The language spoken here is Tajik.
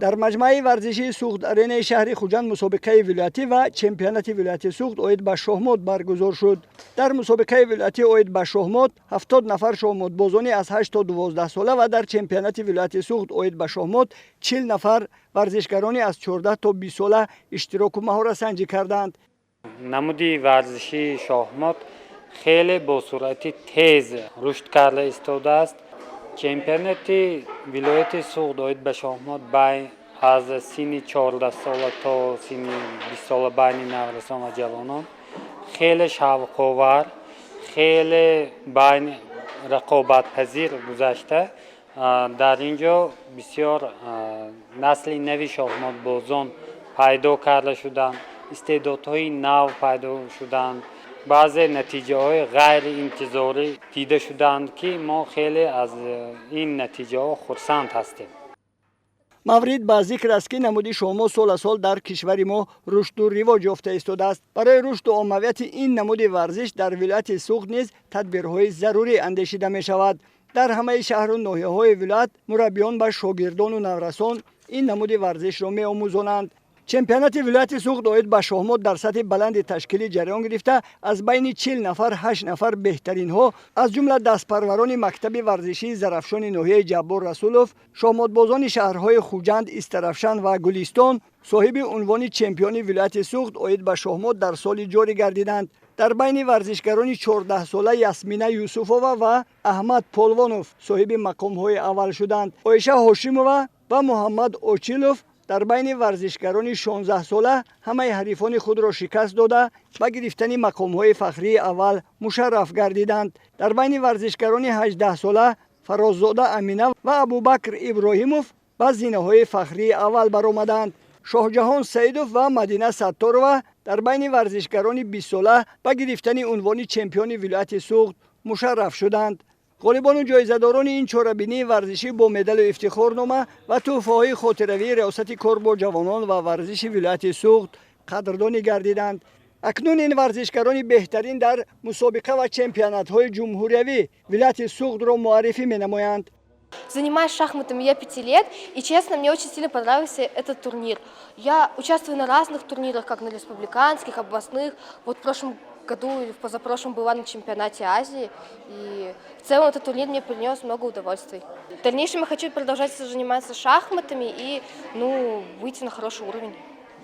дар маҷмаи варзишии суғд-аренаи шаҳри Хуҷанд мусобиқаи вилоятӣ ва чемпионати вилояти суғд оид ба шоҳмот баргузор шуд. Дар мусобиқаи вилоятӣ оид ба шоҳмот 70 нафар шоҳмотбозони аз 8 то 12 сола ва дар чемпионати вилояти суғд оид ба шоҳмот 40 нафар варзишгарони аз 14 то 20 сола иштироку маҳоратсанҷӣ карданд. намуди варзишии шоҳмот хеле бо суръати тез рушд карда истодааст. чемпионати вилояти суғд оид ба шоҳмот аз синни 14 сола то синни 20 сола байни наврасон ва ҷавонон хеле шавқовар, хеле байни рақобатпазир гузашта. дар ин ҷо бисёр насли нави шоҳмотбозон пайдо карда шуданд, истеъдодҳои нав пайдо шуданд, баъзе натиҷаҳои ғайриинтизорӣ дида шуданд ки мо хеле аз ин натиҷаҳо хурсанд ҳастем. маврид ба зикр аст ки намуди шоҳмот сола сол дар кишвари мо рушду ривоҷ ёфта истодааст. барои рушду оммавияти ин намуди варзиш дар вилояти суғд низ тадбирҳои зарурӣ андешида мешавад. дар ҳамаи шаҳру ноҳияҳои вилоят мураббиён ба шогирдону наврасон ин намуди варзишро меомӯзонанд. чемпионати вилояти суғд оид ба шоҳмот дар сатҳи баланди ташкилӣ ҷараён гирифта, аз байни 40 нафар 8 нафар беҳтаринҳо аз ҷумла дастпарварони мактаби варзишии зарафшони ноҳияи ҷаббор расулов, шоҳмотбозони шаҳрҳои Хуҷанд, Истарафшан ва Гулистон соҳиби унвони чемпиони вилояти суғд оид ба шоҳмот дар соли ҷорӣ гардиданд. дар байни варзишгарони 14-сола Ясмина Юсуфова ва Аҳмад Полвонов соҳиби мақомҳои аввал шуданд. Оиша Ҳошимова ва Муҳаммад Очилов дар байни варзишгарони 16-сола ҳамаи ҳарифони худро шикаст дода ба гирифтани мақомҳои фахрии аввал мушарраф гардиданд. дар байни варзишгарони 18-сола Фароззода Амина ва Абубакр Иброҳимов ба зинаҳои фахрии аввал баромаданд. Шоҳҷаҳон Саидов ва Мадина Сатторова дар байни варзишгарони 20-сола ба гирифтани унвони чемпиони вилояти суғд мушарраф шуданд. ғолибону ҷоизадорони ин чорабинии варзишӣ бо медалу ифтихорнома ва тӯҳфаҳои хотиравии риёсати кор бо ҷавонон ва варзиши вилояти суғд қадрдонӣ гардиданд. акнун ин варзишгарони беҳтарин дар мусобиқа ва чемпионатҳои ҷумҳуриявӣ вилояти суғдро муаррифӣ менамоянд. Занимаюсь шахматами я 5 лет, и честно, мне очень сильно понравился этот турнир. Я участвую на разных турнирах, как на республиканских, областных. Вот в прошлом году или в позапрошлом была на чемпионате Азии, и в целом этот турнир мне принес много удовольствий. В дальнейшем я хочу продолжать заниматься шахматами и выйти на хороший уровень.